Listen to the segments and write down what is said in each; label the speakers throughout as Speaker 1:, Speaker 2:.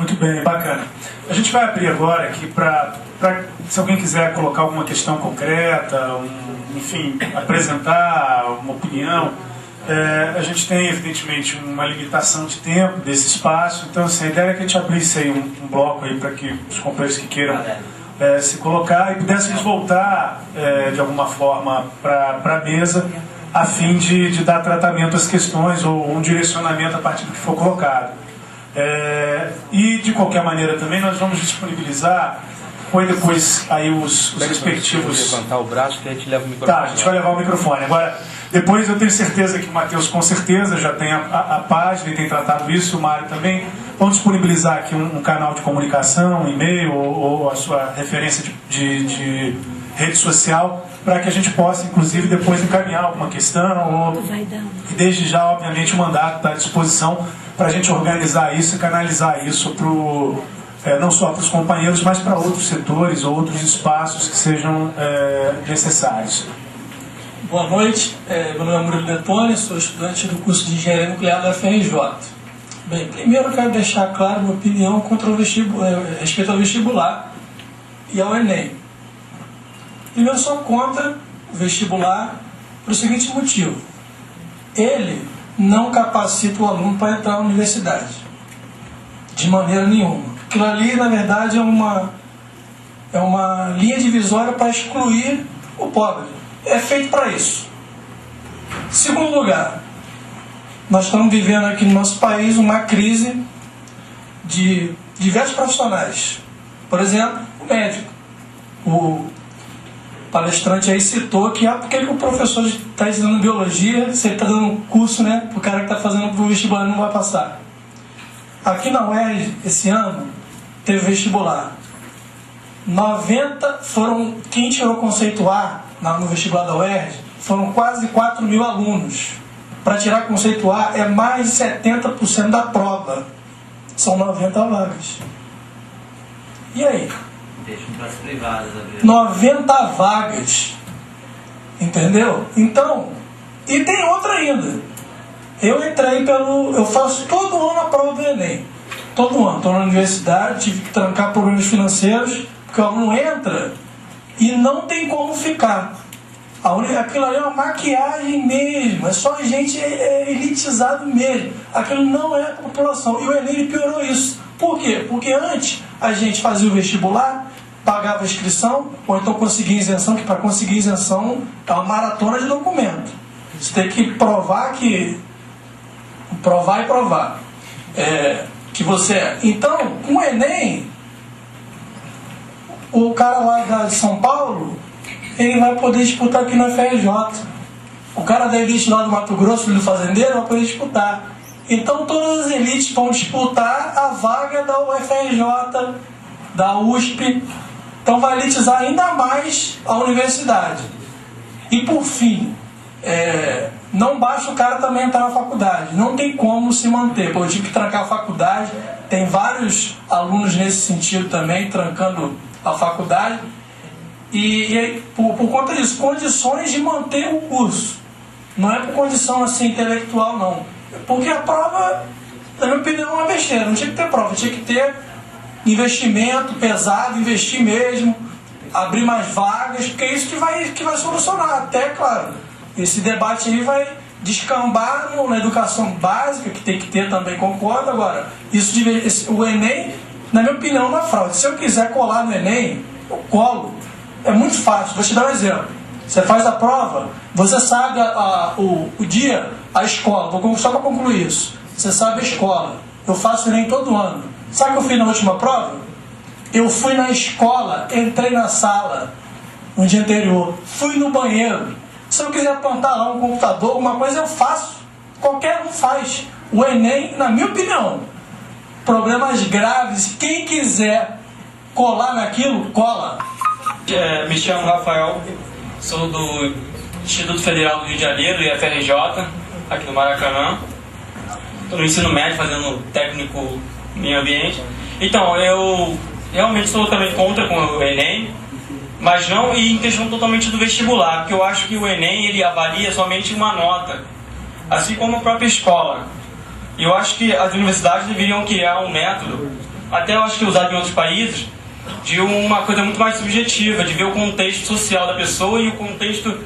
Speaker 1: Muito bem, bacana. A gente vai abrir agora aqui para se alguém quiser colocar alguma questão concreta, enfim, apresentar uma opinião. A gente tem, evidentemente, uma limitação de tempo desse espaço, então assim, a ideia é que a gente abrisse aí um bloco aí para que os companheiros que queiram se colocar e pudéssemos voltar de alguma forma para a mesa, a fim de dar tratamento às questões ou um direcionamento a partir do que for colocado. E de qualquer maneira também nós vamos disponibilizar, põe depois aí os respectivos...
Speaker 2: levantar o braço que a gente leva o microfone.
Speaker 1: Tá, a gente vai levar o microfone. Agora, depois eu tenho certeza que o Matheus com certeza já tem a página e tem tratado isso, o Mário também. Vamos disponibilizar aqui um canal de comunicação, um e-mail ou a sua referência de rede social, para que a gente possa, inclusive, depois encaminhar alguma questão. E desde já, obviamente, o mandato está à disposição para a gente organizar isso e canalizar isso não só para os companheiros, mas para outros setores ou outros espaços que sejam necessários.
Speaker 3: Boa noite, meu nome é Murilo Detone, sou estudante do curso de Engenharia Nuclear da FRJ. Bem, primeiro eu quero deixar claro minha opinião contra o respeito ao vestibular e ao Enem. Primeiro, eu sou contra o vestibular por o seguinte motivo: ele não capacita o aluno para entrar na universidade, de maneira nenhuma. Aquilo ali, na verdade, é uma linha divisória para excluir o pobre. É feito para isso. Segundo lugar, nós estamos vivendo aqui no nosso país uma crise de diversos profissionais. Por exemplo, o médico. O palestrante aí citou que por que o professor está ensinando biologia, se ele está dando um curso, né, para o cara que está fazendo o vestibular não vai passar. Aqui na UERJ, esse ano, teve vestibular. 90 foram, quem tirou conceito A no vestibular da UERJ, foram quase 4 mil alunos. Para tirar conceito A é mais de 70% da prova. São 90 vagas. E aí?
Speaker 4: Deixam para as privadas,
Speaker 3: 90 vagas. Entendeu? Então, e tem outra ainda. Eu faço todo ano a prova do Enem. Todo ano. Estou na universidade, tive que trancar problemas financeiros, porque o aluno entra e não tem como ficar. Aquilo ali é uma maquiagem mesmo, é só gente elitizado mesmo. Aquilo não é a população. E o Enem piorou isso. Por quê? Porque antes a gente fazia o vestibular, pagava a inscrição, ou então conseguia isenção, que para conseguir isenção é uma maratona de documento. Você tem que provar que você é. Então, com o Enem, o cara lá de São Paulo, ele vai poder disputar aqui na FRJ. O cara da elite lá do Mato Grosso, do fazendeiro, vai poder disputar. Então todas as elites vão disputar a vaga da UFRJ, da USP. Então vai elitizar ainda mais a universidade. E por fim, não basta o cara também entrar na faculdade. Não tem como se manter. Pô, eu tive que trancar a faculdade. Tem vários alunos nesse sentido também, trancando a faculdade. E por conta disso, condições de manter o curso. Não é por condição assim intelectual, não. Porque a prova, na minha opinião, é uma besteira. Não tinha que ter prova, tinha que ter investimento pesado, investir mesmo, abrir mais vagas, porque é isso que vai solucionar. Até, claro, esse debate aí vai descambar na educação básica, que tem que ter também, concordo. Agora, o Enem, na minha opinião, é uma fraude. Se eu quiser colar no Enem, eu colo. É muito fácil. Vou te dar um exemplo. Você faz a prova, você sabe o dia, a escola. Só para concluir isso. Você sabe a escola. Eu faço o Enem todo ano. Sabe o que eu fiz na última prova? Eu fui na escola, entrei na sala no dia anterior, fui no banheiro. Se eu quiser plantar lá um computador, alguma coisa, eu faço. Qualquer um faz. O Enem, na minha opinião, problemas graves, quem quiser colar naquilo, cola.
Speaker 5: Me chamo Rafael, sou do Instituto Federal do Rio de Janeiro, IFRJ, aqui no Maracanã. Estou no ensino médio, fazendo técnico em meio ambiente. Então, eu realmente sou totalmente contra com o Enem, mas não em questão totalmente do vestibular, porque eu acho que o Enem ele avalia somente uma nota, assim como a própria escola. E eu acho que as universidades deveriam criar um método até eu acho que usado em outros países, de uma coisa muito mais subjetiva, de ver o contexto social da pessoa e o contexto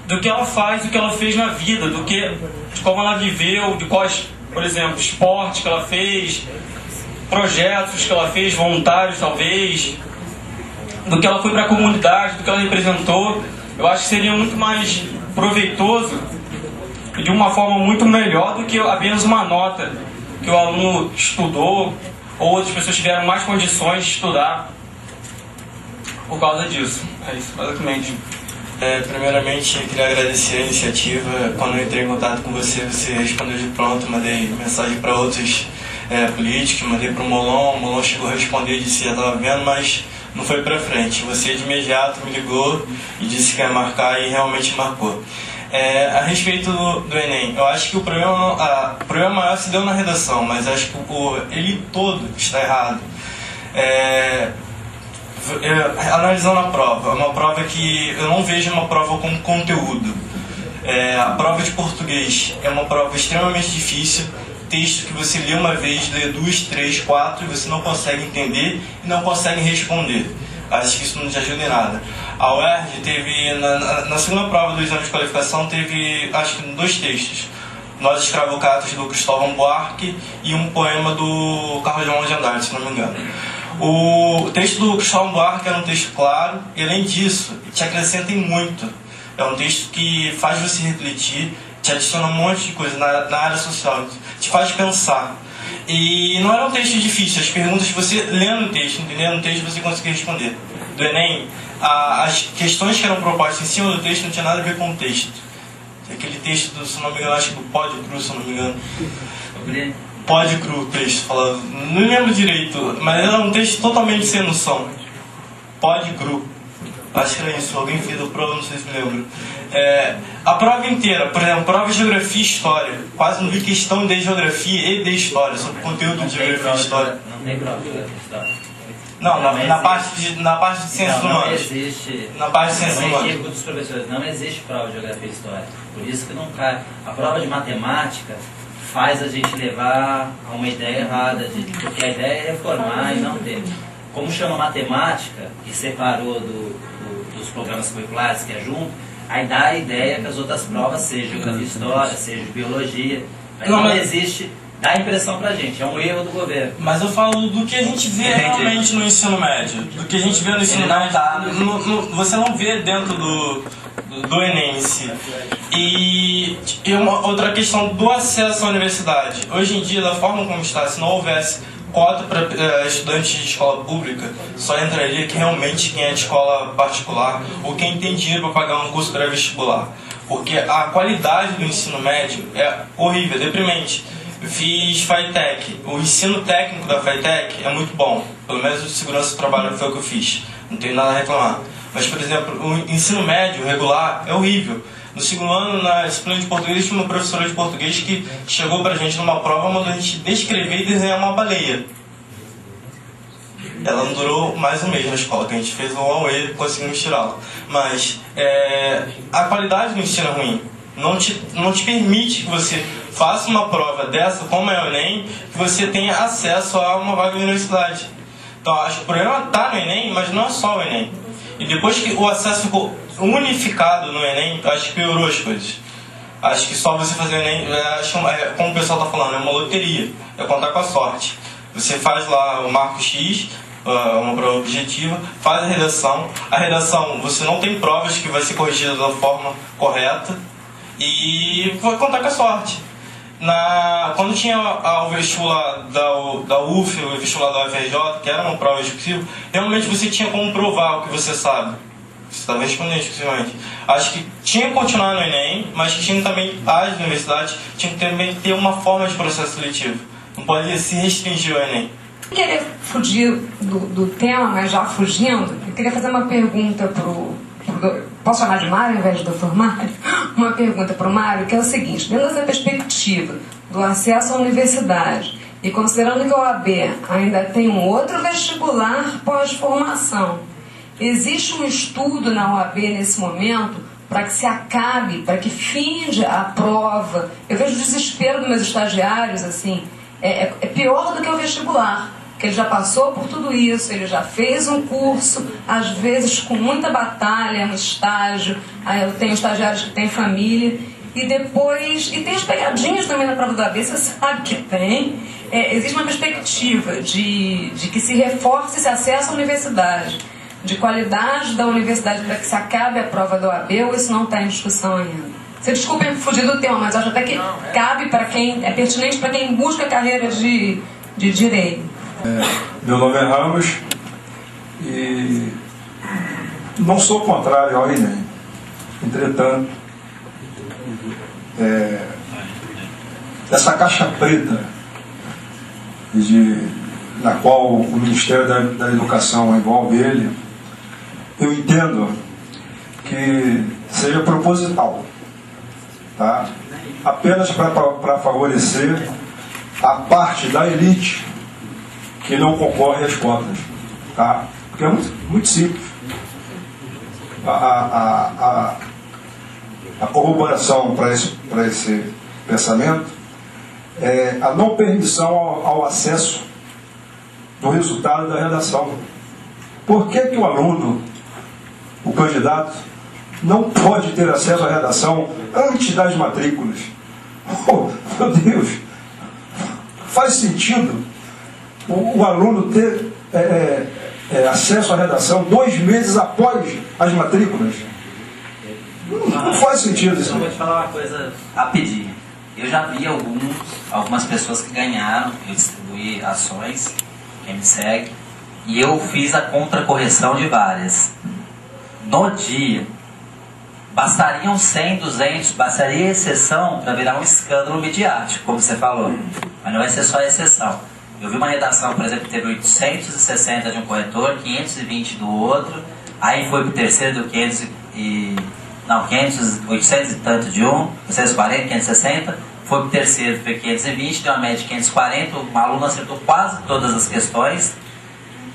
Speaker 5: do que ela faz, do que ela fez na vida, de como ela viveu, de quais, por exemplo, esportes que ela fez, projetos que ela fez, voluntários talvez, do que ela foi para a comunidade, do que ela representou. Eu acho que seria muito mais proveitoso e de uma forma muito melhor do que apenas uma nota que o aluno estudou ou outras pessoas tiveram mais condições de estudar por causa disso. É isso, basicamente.
Speaker 2: Primeiramente, eu queria agradecer a iniciativa. Quando eu entrei em contato com você, você respondeu de pronto. Mandei mensagem para outros políticos, mandei para o Molon chegou a responder, disse que já estava vendo, mas não foi para frente. Você de imediato me ligou e disse que ia marcar e realmente marcou. A respeito do Enem, eu acho que o problema maior se deu na redação, mas acho que ele todo está errado. Analisando a prova, é uma prova que eu não vejo uma prova com conteúdo. A prova de português é uma prova extremamente difícil, texto que você lê uma vez, lê 2, 3, 4 e você não consegue entender e não consegue responder. Acho que isso não te ajuda em nada. A UERJ teve, na segunda prova do exame de qualificação, teve acho que 2 textos. Nós Escravocatos, do Cristóvão Buarque, e um poema do Carlos Drummond de Andrade, se não me engano. O texto do Cristóvão Buarque era um texto claro, e além disso, te acrescenta em muito. É um texto que faz você refletir, te adiciona um monte de coisa na área social, te faz pensar. E não era um texto difícil, as perguntas que você lendo o texto, entendendo o texto, você conseguia responder. Do Enem, as questões que eram propostas em cima do texto não tinha nada a ver com o texto. Aquele texto, se não me engano, acho que do Pódio Cru, se não me engano. Pódio Cru, o texto, falando, não lembro direito, mas era um texto totalmente sem noção. Pódio Cru. Acho que era isso, alguém fez a prova, não sei se me lembro. A prova inteira, por exemplo, prova de Geografia e História, quase não vi questão de Geografia e de História, sobre conteúdo de Geografia e História.
Speaker 4: Não tem prova de Geografia e História.
Speaker 2: Não, na parte de Ciências Humanas.
Speaker 4: Não existe.
Speaker 2: Na parte de Ciências Humanas.
Speaker 4: Eu dos professores, não existe prova de Geografia e História. Por isso que não cai. A prova de Matemática faz a gente levar a uma ideia errada, porque a ideia é reformar e não ter. Como chama Matemática, e separou dos programas curriculares, que é junto, aí dá a ideia que as outras provas sejam Geografia e História, seja Biologia, mas não existe, dá a impressão pra gente, é um erro do governo.
Speaker 2: Mas eu falo do que a gente vê realmente no ensino médio, do que a gente vê no ensino médio, você não vê dentro do Enem em si. E uma outra questão do acesso à universidade. Hoje em dia, da forma como está, se não houvesse cota para estudantes de escola pública, só entraria que realmente quem é de escola particular ou quem tem dinheiro para pagar um curso pré-vestibular. Porque a qualidade do ensino médio é horrível, é deprimente. Eu fiz FATEC. O ensino técnico da FATEC é muito bom. Pelo menos o de segurança do trabalho foi o que eu fiz. Não tenho nada a reclamar. Mas, por exemplo, o ensino médio regular é horrível. No segundo ano, na disciplina de português, tinha uma professora de português que chegou pra gente numa prova, mandou a gente descrever e desenhar uma baleia. Ela não durou mais um mês na escola, que a gente fez um AUE e conseguimos tirá-la. Mas a qualidade do ensino é ruim. Não te permite que você faça uma prova dessa, como é o Enem, que você tenha acesso a uma vaga na universidade. Então, acho que o problema está no Enem, mas não é só o Enem. E depois que o acesso ficou unificado no Enem, acho que piorou as coisas. Acho que só você fazer o Enem, como o pessoal está falando, é uma loteria, é contar com a sorte. Você faz lá o marco X, uma prova objetiva, faz a redação você não tem provas que vai ser corrigida da forma correta e vai contar com a sorte. Quando tinha o vestibular da UF, o vestibular da UFRJ, que era uma prova exclusiva, realmente você tinha como provar o que você sabe. Você estava respondendo exclusivamente. Acho que tinha que continuar no Enem, mas tinha também, as universidades tinham que também ter uma forma de processo seletivo. Não pode se restringir ao Enem.
Speaker 6: Eu queria fugir do tema, mas já fugindo, eu queria fazer uma pergunta posso chamar de Mário ao invés do Dr. Mário? Uma pergunta para o Mário, que é o seguinte: dentro dessa perspectiva do acesso à universidade, e considerando que a OAB ainda tem um outro vestibular pós-formação, existe um estudo na OAB nesse momento para que se acabe, para que finde a prova? Eu vejo o desespero dos meus estagiários, assim, é pior do que o vestibular. que ele já passou por tudo isso, ele já fez um curso, às vezes com muita batalha, um estágio, aí eu tenho estagiários que têm família, e depois, e tem as pegadinhas também na prova do AB, você sabe que tem. Existe uma perspectiva de que se reforce esse acesso à universidade, de qualidade da universidade para que se acabe a prova do AB, ou isso não está em discussão ainda? Você desculpe fugir do tema, mas acho até que cabe para quem, é pertinente para quem busca a carreira de direito.
Speaker 7: Meu nome é Ramos e não sou contrário ao Enem. Entretanto, essa caixa preta na qual o Ministério da Educação envolve ele, eu entendo que seja proposital, tá? Apenas para favorecer a parte da elite que não concorre às cotas, tá? Porque é muito simples. A corroboração para esse pensamento é a não permissão ao acesso do resultado da redação. Por que o aluno, o candidato, não pode ter acesso à redação antes das matrículas? Oh, meu Deus! Faz sentido o aluno ter acesso à redação 2 meses após as matrículas? Não faz sentido isso.
Speaker 4: Eu vou te falar uma coisa rapidinho. Eu já vi algumas pessoas que ganharam, eu distribuí ações, quem me segue, e eu fiz a contracorreção de várias. No dia, bastariam 100, 200, bastaria exceção para virar um escândalo midiático, como você falou. Mas não vai ser só exceção. Eu vi uma redação, por exemplo, que teve 860 de um corretor, 520 do outro, aí foi para o terceiro do 800 e tanto de um, 840, 560, foi para o terceiro, foi 520, deu uma média de 540, o aluno acertou quase todas as questões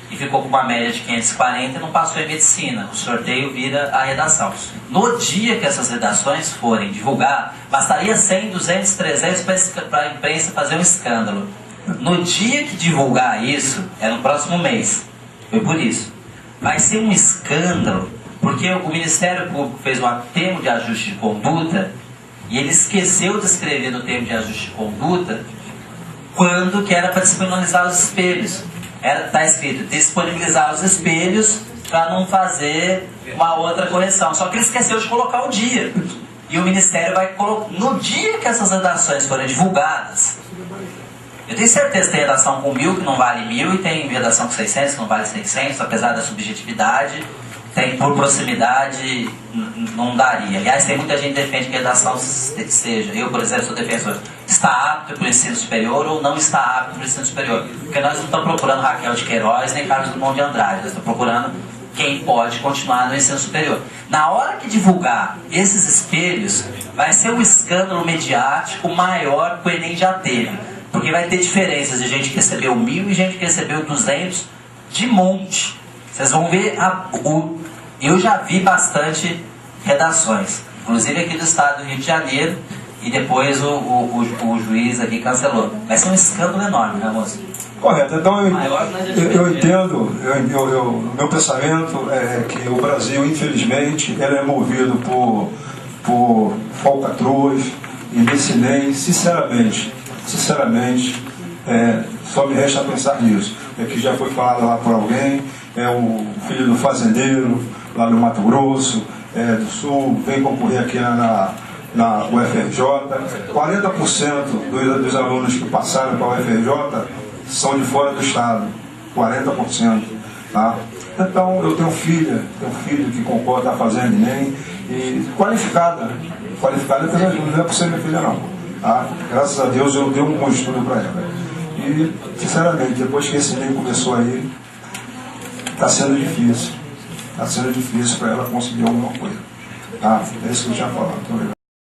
Speaker 4: e ficou com uma média de 540 e não passou em medicina. O sorteio vira a redação. No dia que essas redações forem divulgar, bastaria 100, 200, 300 para a imprensa fazer um escândalo. No dia que divulgar isso, é no próximo mês, foi por isso. Vai ser um escândalo, porque o Ministério Público fez um termo de ajuste de conduta e ele esqueceu de escrever no termo de ajuste de conduta quando que era para disponibilizar os espelhos. Está escrito disponibilizar os espelhos para não fazer uma outra correção. Só que ele esqueceu de colocar o dia. E o Ministério vai colocar, no dia que essas redações forem divulgadas, eu tenho certeza que tem redação com 1000 que não vale 1000 e tem redação com 600 que não vale 600, apesar da subjetividade. Tem por proximidade, não daria. Aliás, tem muita gente que defende que a redação seja, eu, por exemplo, sou defensor, está apto para o ensino superior ou não está apto para o ensino superior. Porque nós não estamos procurando Raquel de Queiroz nem Carlos Drummond de Andrade, nós estamos procurando quem pode continuar no ensino superior. Na hora que divulgar esses espelhos, vai ser um escândalo mediático maior que o Enem já teve. Porque vai ter diferenças de gente que recebeu 1000 e gente que recebeu 200 de monte. Vocês vão ver, eu já vi bastante redações, inclusive aqui do estado do Rio de Janeiro, e depois o juiz aqui cancelou. Vai ser um escândalo enorme, né, moço?
Speaker 7: Correto. Então eu entendo, meu pensamento é que o Brasil, infelizmente, ele é movido por falcatruas e nesse Enem, sinceramente, só me resta pensar nisso. É que já foi falado lá por alguém, é o filho do fazendeiro, lá no Mato Grosso, do Sul, vem concorrer aqui na UFRJ. 40% dos alunos que passaram para a UFRJ são de fora do estado. 40%. Tá? Então, eu tenho um filho que concorre, está fazendo Enem, e qualificada não é por ser minha filha não. Tá? Graças a Deus eu dei um bom estudo para ela. E, sinceramente, depois que esse Enem começou aí, está sendo difícil. Está sendo difícil para ela conseguir alguma coisa. Tá? É isso que eu tinha falado. Muito obrigado.